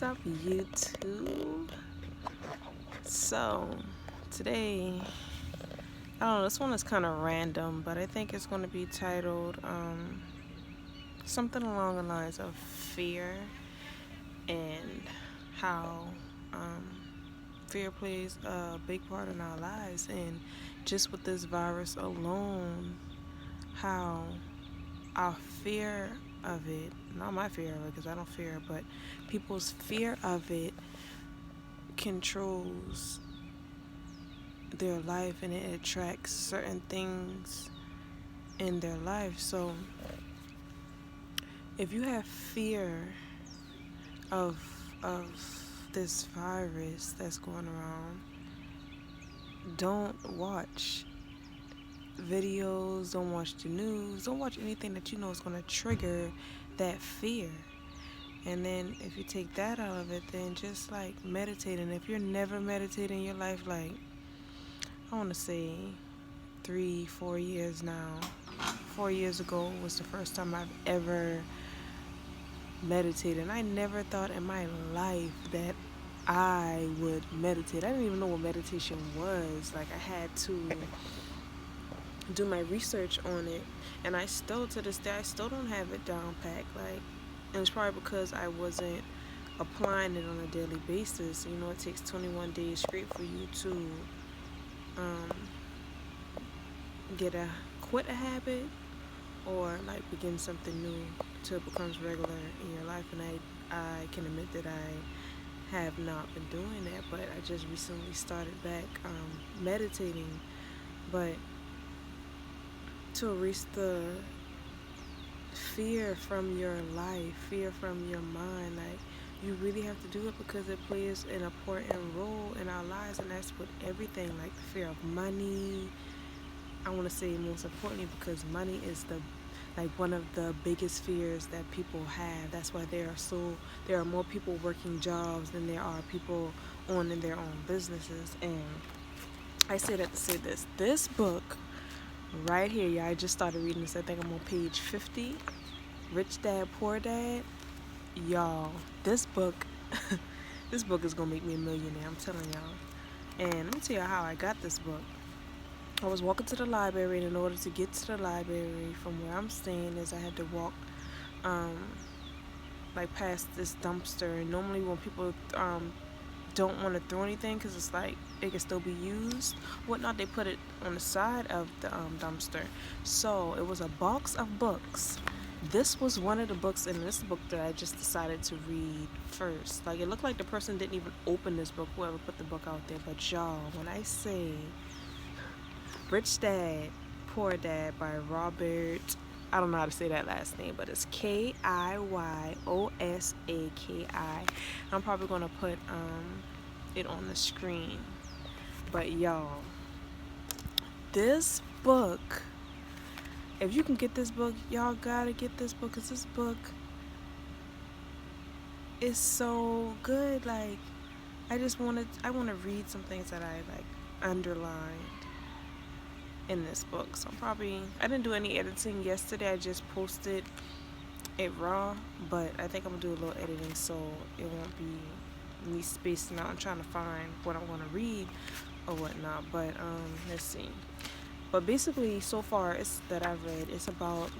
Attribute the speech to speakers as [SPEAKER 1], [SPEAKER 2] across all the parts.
[SPEAKER 1] What's up, YouTube? So, today, I don't know, this one is kind of random, but I think it's going to be titled something along the lines of fear and how fear plays a big part in our lives. And just with this virus alone, how our fear of it, not my fear of it because I don't fear it, but people's fear of it controls their life, and it attracts certain things in their life. So if you have fear of this virus that's going around, don't watch videos, don't watch the news, don't watch anything that you know is going to trigger that fear. And then if you take that out of it, then just like meditate. And if you're never meditating in your life, like I want to say 3-4 years now, 4 years ago was the first time I've ever meditated. And I never thought in my life that I would meditate. I didn't even know what meditation was. Like, I had to do my research on it, and I still, to this day, I still don't have it down packed. Like, and it's probably because I wasn't applying it on a daily basis. You know, it takes 21 days straight for you to quit a habit or like begin something new till it becomes regular in your life. And I can admit that I have not been doing that, but I just recently started back meditating. But to erase the fear from your life, fear from your mind, like, you really have to do it because it plays an important role in our lives. And that's with everything, like the fear of money. I want to say most importantly, because money is one of the biggest fears that people have. That's why there are more people working jobs than there are people owning their own businesses. And I say that to say this book right here, y'all, I just started reading this. I think I'm on page 50, Rich Dad, Poor Dad. Y'all, this book is gonna make me a millionaire, I'm telling y'all. And let me tell you how I got this book. I was walking to the library, and in order to get to the library from where I'm staying is I had to walk like past this dumpster. And normally when people don't want to throw anything because it's like it can still be used, whatnot, they put it on the side of the dumpster. So it was a box of books. This was one of the books in this book that I just decided to read first. Like, it looked like the person didn't even open this book, whoever put the book out there. But y'all, when I say Rich Dad, Poor Dad by Robert, I don't know how to say that last name, but it's Kiyossaki. I'm probably going to put it on the screen. But y'all, this book, if you can get this book, y'all gotta get this book, because this book is so good. Like, I want to read some things that I like underlined in this book. So I didn't do any editing yesterday. I just posted it raw, but I think I'm gonna do a little editing so it won't be me spacing out and trying to find what I want to read or whatnot. But let's see. But basically, so far, that I've read, it's about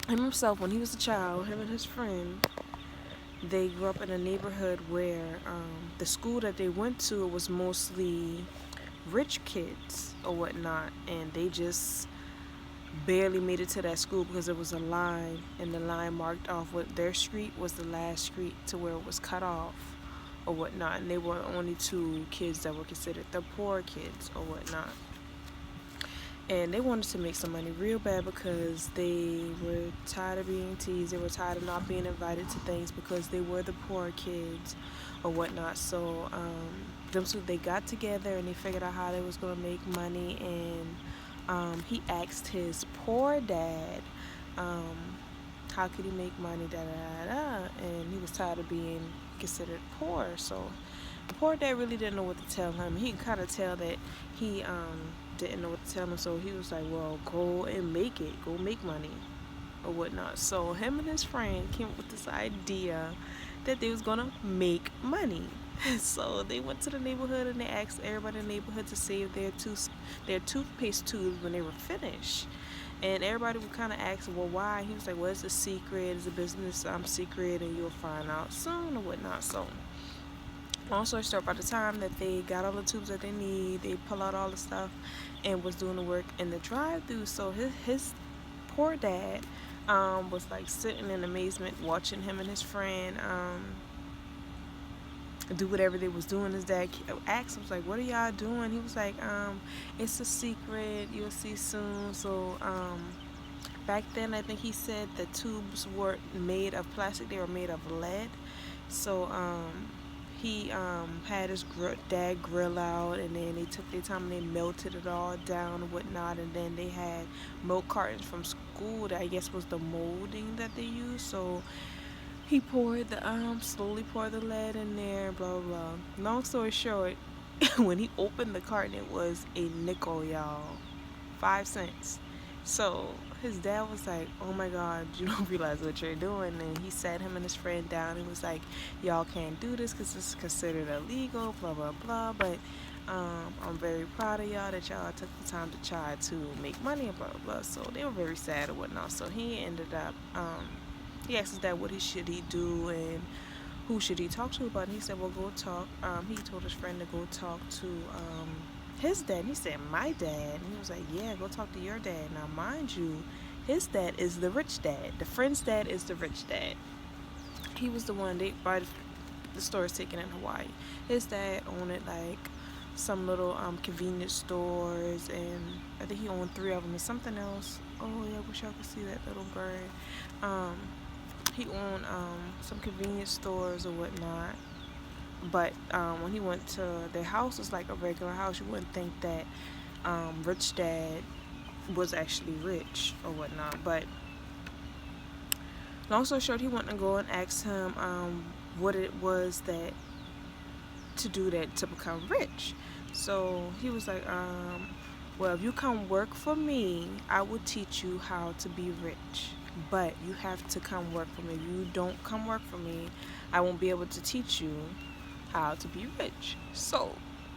[SPEAKER 1] him himself when he was a child. Him and his friend, they grew up in a neighborhood where the school that they went to was mostly rich kids or whatnot, and they just barely made it to that school because there was a line, and the line marked off what their street was the last street to where it was cut off or whatnot. And they were only two kids that were considered the poor kids or whatnot. And they wanted to make some money real bad because they were tired of being teased. They were tired of not being invited to things because they were the poor kids or whatnot. So them two, they got together and they figured out how they was going to make money. And he asked his poor dad, how could he make money, and he was tired of being considered poor. So the poor dad really didn't know what to tell him. He could kind of tell that he didn't know what to tell him, so he was like, well, go and make it, go make money or whatnot. So him and his friend came up with this idea that they was gonna make money. So they went to the neighborhood and they asked everybody in the neighborhood to save their toothpaste tubes when they were finished. And everybody would kind of ask, well, why? He was like, well, it's a secret, it's a business secret, and you'll find out soon or whatnot. So long story short, by the time that they got all the tubes that they need, they pull out all the stuff and was doing the work in the drive-through. So his poor dad was like sitting in amazement watching him and his friend do whatever they was doing. His dad asked him, was like, what are y'all doing? He was like, it's a secret, you'll see soon. So back then I think he said the tubes weren't made of plastic, they were made of lead. So he had his dad grill out, and then they took their time and they melted it all down and whatnot, and then they had milk cartons from school that I guess was the molding that they used. So he poured the slowly poured the lead in there, blah blah. Long story short, when he opened the carton, it was a nickel, y'all, 5 cents. So his dad was like, oh my God, you don't realize what you're doing. And he sat him and his friend down and was like, y'all can't do this because this is considered illegal, blah blah blah, but I'm very proud of y'all that y'all took the time to try to make money and blah blah blah. So they were very sad and whatnot. So he ended up he asked his dad what should he do and who should he talk to about it. And he said, well, go talk. He told his friend to go talk to his dad. And he said, my dad? And he was like, yeah, go talk to your dad. Now, mind you, his dad is the rich dad. The friend's dad is the rich dad. He was the one, they buy the store is taken in Hawaii. His dad owned it like some little convenience stores, and I think he owned 3 of them and something else. Oh yeah, I wish y'all could see that little bird. He owned some convenience stores or whatnot. But when he went to their house, it's like a regular house. You wouldn't think that rich dad was actually rich or whatnot. But long story short, he went to go and ask him what it was that to do that to become rich. So he was like, well, if you come work for me, I will teach you how to be rich. But you have to come work for me. If you don't come work for me, I won't be able to teach you how to be rich. So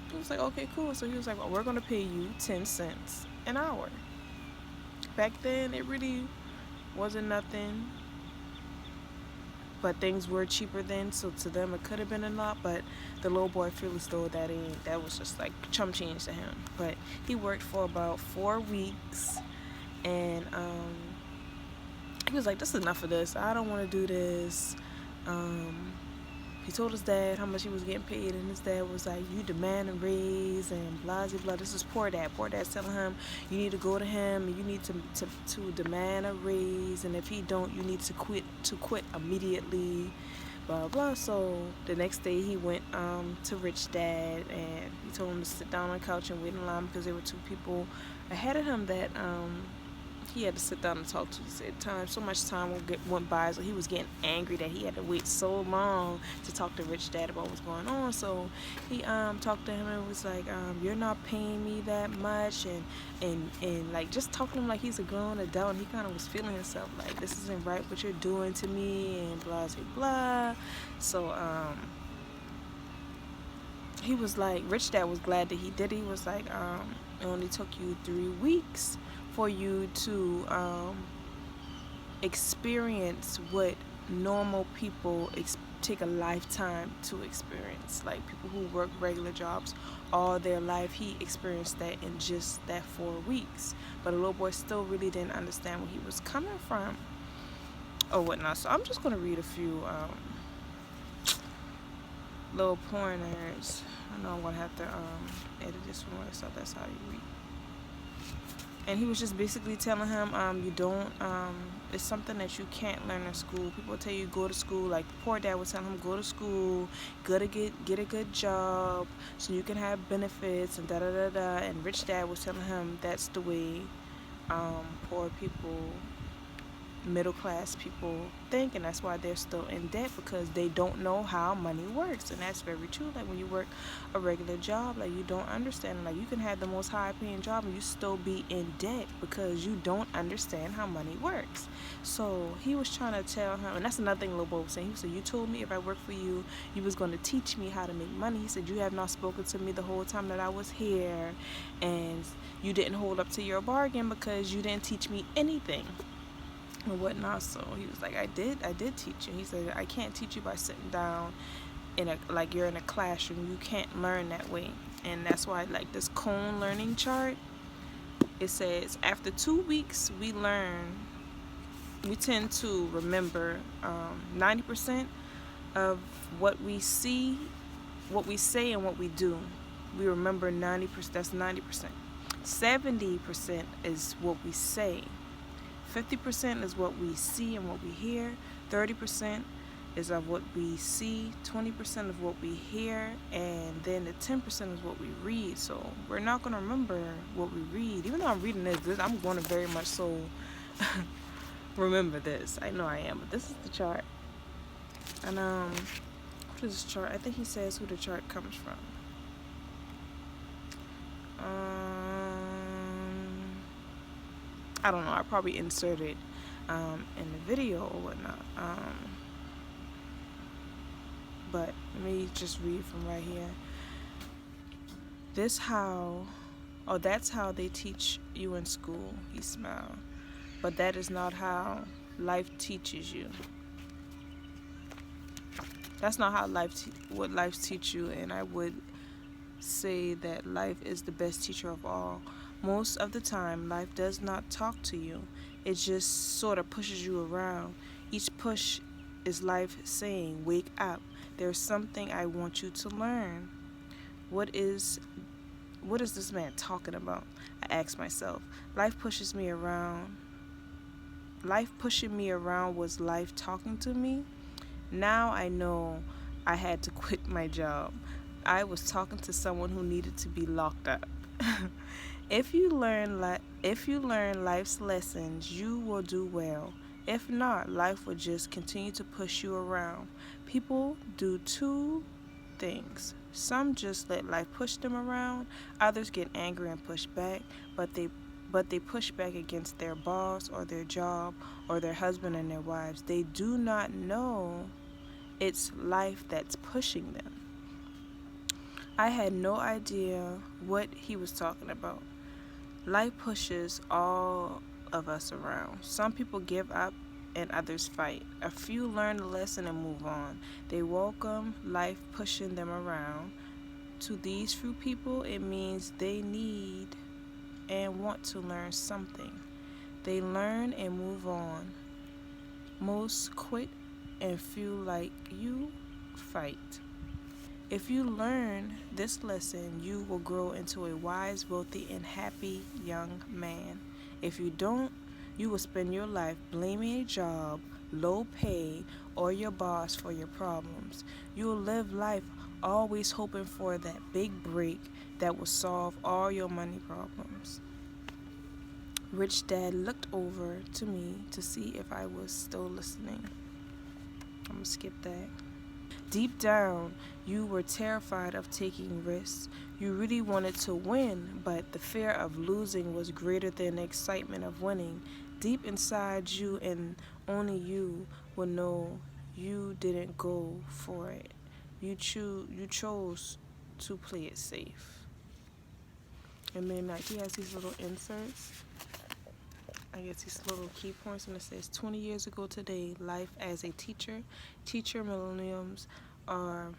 [SPEAKER 1] he was like, okay, cool. So he was like, well, we're going to pay you 10 cents an hour. Back then, it really wasn't nothing, but things were cheaper then, so to them it could have been a lot, but the little boy fearless though, that was just like chump change to him. But he worked for about 4 weeks, and he was like, this is enough of this, I don't want to do this. He told his dad how much he was getting paid, and his dad was like, you demand a raise and blah blah blah. This is poor dad. Poor dad's telling him, you need to go to him and you need to demand a raise, and if he don't, you need to quit immediately, blah blah. So the next day he went to rich dad, and he told him to sit down on the couch and wait in line because there were 2 people ahead of him that he had to sit down and talk to. He said so much time went by, so he was getting angry that he had to wait so long to talk to rich dad about what's going on. So he talked to him and was like, you're not paying me that much, and like just talking to him like he's a grown adult, and he kind of was feeling himself like, this isn't right what you're doing to me, and blah blah blah. So he was like, rich dad was glad that he did it. He was like, it only took you 3 weeks for you to experience what normal people take a lifetime to experience. Like people who work regular jobs all their life, he experienced that in just that 4 weeks. But the little boy still really didn't understand where he was coming from or whatnot. So I'm just gonna read a few little pointers. I know I'm gonna have to edit this one, so that's how you read. And he was just basically telling him, you don't, it's something that you can't learn in school. People tell you go to school, like the poor dad was telling him, go to school, gotta get a good job so you can have benefits and da da da da. And rich dad was telling him that's the way poor people middle class people think, and that's why they're still in debt, because they don't know how money works. And that's very true. Like when you work a regular job, like you don't understand, like you can have the most high paying job and you still be in debt because you don't understand how money works. So he was trying to tell him, and that's another thing Lil Bo was saying. He said, you told me if I worked for you, you was going to teach me how to make money. He said, you have not spoken to me the whole time that I was here, and you didn't hold up to your bargain because you didn't teach me anything and whatnot. So he was like, I did teach you. He said, I can't teach you by sitting down in a, like you're in a classroom. You can't learn that way. And that's why, like, this cone learning chart, it says after 2 weeks we tend to remember 90% of what we see, what we say, and what we do. We remember 90%. That's 90%. 70% is what we say. 50% is what we see and what we hear. 30% is of what we see. 20% of what we hear. And then the 10% is what we read. So we're not going to remember what we read. Even though I'm reading this, I'm going to very much so remember this. I know I am. But this is the chart. And what is this chart? I think he says who the chart comes from. I don't know. I probably inserted in the video or whatnot. But let me just read from right here. That's how they teach you in school. He smiled. But that is not how life teaches you. That's not how what life teach you. And I would say that life is the best teacher of all. Most of the time, life does not talk to you. It just sort of pushes you around. Each push is life saying, wake up. There's something I want you to learn. What is this man talking about? I ask myself. Life pushing me around was life talking to me? Now I know I had to quit my job. I was talking to someone who needed to be locked up. If you learn life's lessons, you will do well. If not, life will just continue to push you around. People do two things. Some just let life push them around. Others get angry and push back, but they push back against their boss or their job or their husband and their wives. They do not know it's life that's pushing them. I had no idea what he was talking about. Life pushes all of us around. Some people give up and others fight. A few learn the lesson and move on. They welcome life pushing them around. To these few people, it means they need and want to learn something. They learn and move on. Most quit and few, like you, fight. If you learn this lesson, you will grow into a wise, wealthy, and happy young man. If you don't, you will spend your life blaming a job, low pay, or your boss for your problems. You will live life always hoping for that big break that will solve all your money problems. Rich Dad looked over to me to see if I was still listening. I'm gonna skip that. Deep down, you were terrified of taking risks. You really wanted to win, but the fear of losing was greater than the excitement of winning. Deep inside you, and only you will know, you didn't go for it. You chose to play it safe. And then he has these little inserts. I guess these little key points, and it says 20 years ago today, life as a teacher millenniums are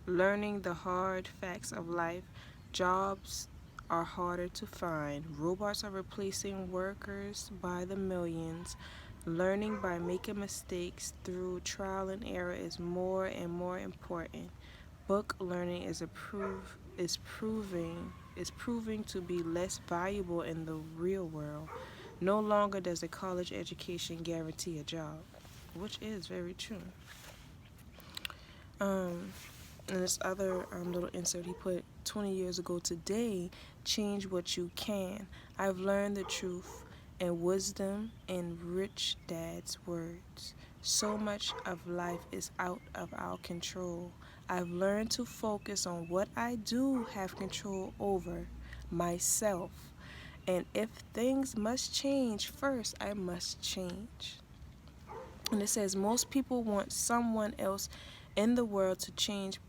[SPEAKER 1] learning the hard facts of life. Jobs are harder to find. Robots are replacing workers by the millions. Learning by making mistakes through trial and error is more and more important. Book learning is proving to be less valuable in the real world. No longer does a college education guarantee a job, which is very true. And this other little insert he put, 20 years ago today, change what you can. I've learned the truth and wisdom in Rich Dad's words. So much of life is out of our control. I've learned to focus on what I do have control over, myself. And if things must change, first I must change. And it says most people want someone else in the world to change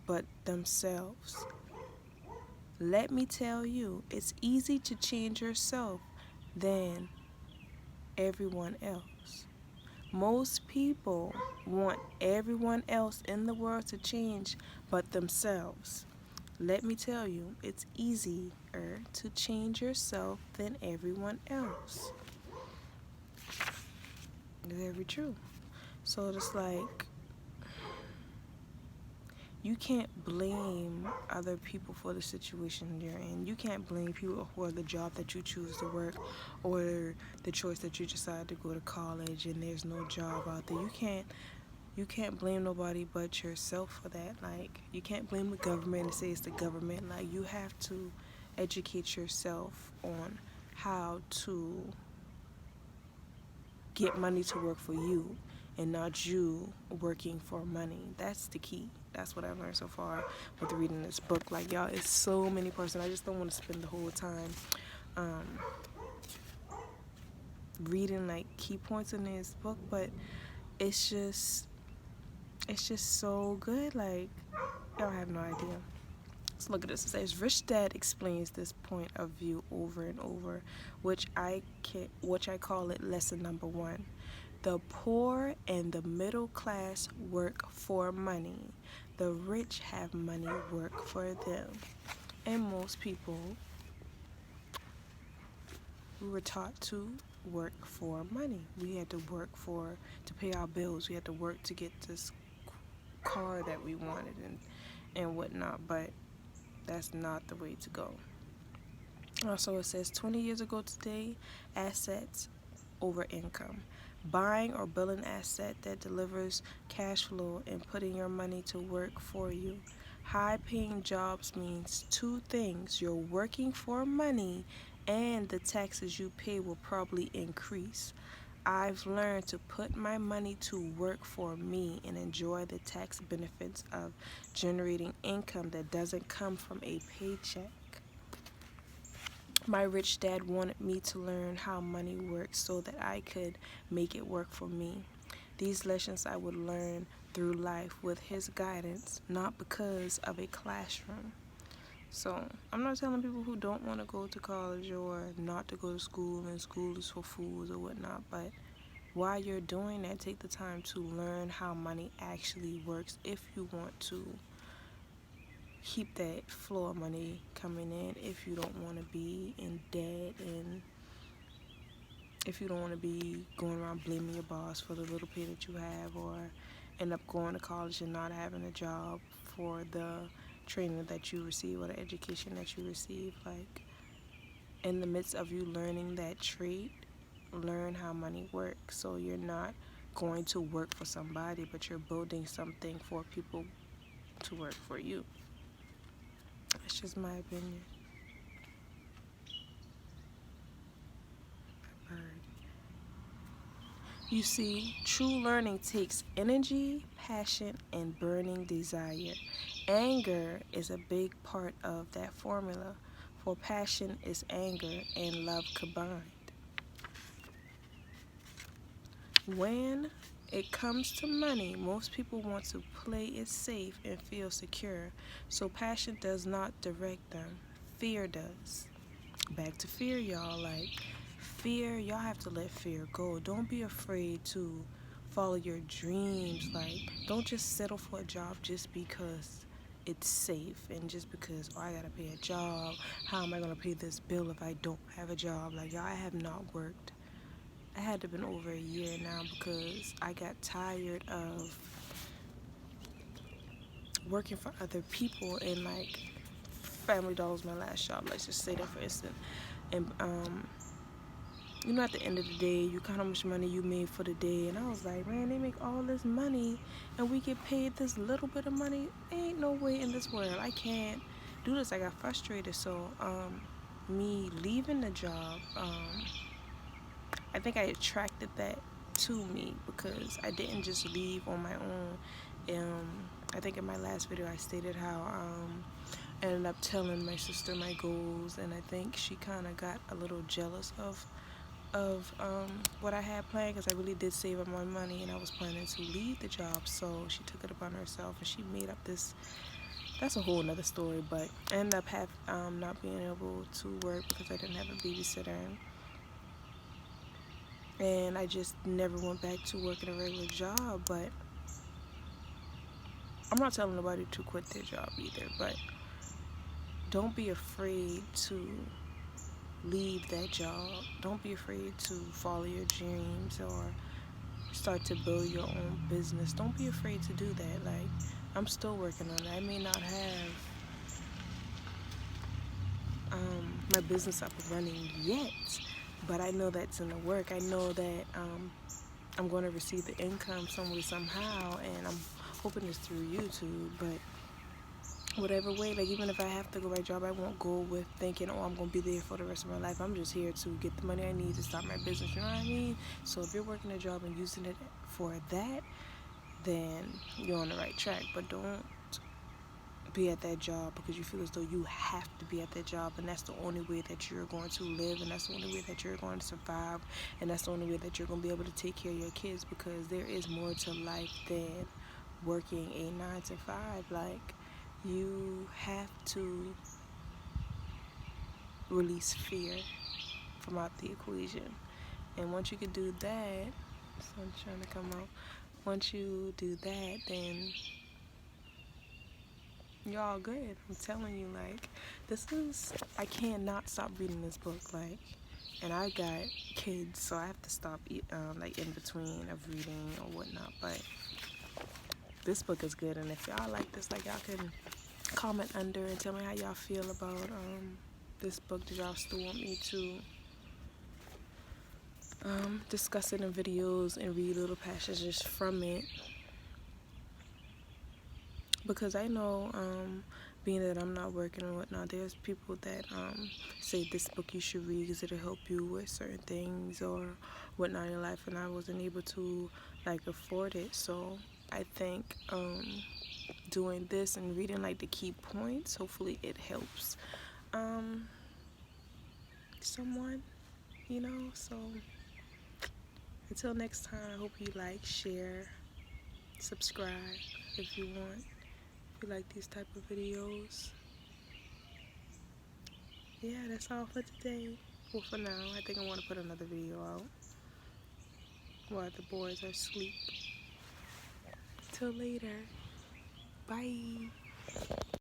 [SPEAKER 1] but themselves. Let me tell you, it's easy to change yourself than everyone else. Most people want everyone else in the world to change but themselves. Let me tell you, it's easier to change yourself than everyone else. Very true. So it's like you can't blame other people for the situation you're in. You can't blame people for the job that you choose to work or the choice that you decide to go to college and there's no job out there. You can't blame nobody but yourself for that. Like, you can't blame the government and say it's the government. Like, you have to educate yourself on how to get money to work for you and not you working for money. That's the key. That's what I've learned so far with reading this book. Like, y'all, it's so many parts, and I just don't want to spend the whole time reading like key points in this book, but it's just so good. Like, y'all have no idea. Let's look at this. It says Rich Dad explains this point of view over and over, which I call it lesson number 1. The poor and the middle class work for money. The rich have money work for them. And most people, we were taught to work for money. We had to work to pay our bills. We had to work to get this car that we wanted and whatnot. But that's not the way to go. Also, it says 20 years ago today, assets over income. Buying or building an asset that delivers cash flow and putting your money to work for you. High-paying jobs means 2 things. You're working for money and the taxes you pay will probably increase. I've learned to put my money to work for me and enjoy the tax benefits of generating income that doesn't come from a paycheck. My rich dad wanted me to learn how money works so that I could make it work for me. These lessons I would learn through life with his guidance, not because of a classroom. So, I'm not telling people who don't want to go to college or not to go to school and school is for fools or whatnot, but while you're doing that, take the time to learn how money actually works if you want to keep that flow of money coming in, if you don't want to be in debt, and if you don't want to be going around blaming your boss for the little pay that you have, or end up going to college and not having a job for the training that you receive or the education that you receive. Like, in the midst of you learning that trade, learn how money works, so you're not going to work for somebody, but you're building something for people to work for you. That's just my opinion. You see, true learning takes energy, passion, and burning desire. Anger is a big part of that formula, for passion is anger and love combined. When it comes to money, most people want to play it safe and feel secure, so passion does not direct them. Fear does. Back to fear, y'all. Like, fear, y'all have to let fear go. Don't be afraid to follow your dreams. Like, don't just settle for a job just because it's safe and just because, oh, I gotta pay a job. How am I gonna pay this bill if I don't have a job? Like, y'all, I have not worked. I had to have been over a year now because I got tired of working for other people, and like, Family Dollar was my last job. Let's just say that for instance. And at the end of the day, you count how much money you made for the day, and I was like, man, they make all this money and we get paid this little bit of money. Ain't no way in this world I can't do this. I got frustrated. So me leaving the job, I think I attracted that to me because I didn't just leave on my own. I think in my last video I stated how I ended up telling my sister my goals, and I think she kind of got a little jealous of what I had planned, because I really did save up my money and I was planning to leave the job. So she took it upon herself and she made up this. That's a whole nother story, but I ended up not being able to work because I didn't have a babysitter, and I just never went back to working a regular job. But I'm not telling nobody to quit their job either, but don't be afraid to leave that job. Don't be afraid to follow your dreams or start to build your own business. Don't be afraid to do that. Like, I'm still working on it. I may not have my business up and running yet, but I know that's in the work. I know that I'm going to receive the income some way, somehow, and I'm hoping it's through YouTube. But whatever way, like, even if I have to go by job, I won't go with thinking, oh, I'm going to be there for the rest of my life. I'm just here to get the money I need to start my business, you know what I mean? So if you're working a job and using it for that, then you're on the right track. But don't be at that job because you feel as though you have to be at that job, and that's the only way that you're going to live, and that's the only way that you're going to survive, and that's the only way that you're going to be able to take care of your kids, because there is more to life than working a 9 to 5. Like, you have to release fear from out the equation, and once you can do that, sun's trying to come out. Once you do that, then you're all good. I'm telling you, like, I cannot stop reading this book, like, and I got kids, so I have to stop, like, in between of reading or whatnot, but this book is good, and if y'all like this, like, y'all can comment under and tell me how y'all feel about, this book. Did y'all still want me to, discuss it in videos and read little passages from it? Because I know, being that I'm not working and whatnot, there's people that say this book you should read because it'll help you with certain things or whatnot in your life, and I wasn't able to, like, afford it. So I think doing this and reading, like, the key points, hopefully it helps someone, you know. So until next time, I hope you like, share, subscribe if you want. If you like these type of videos. Yeah, that's all for today. Well, for now, I think I want to put another video out while the boys are asleep. Till later. Bye.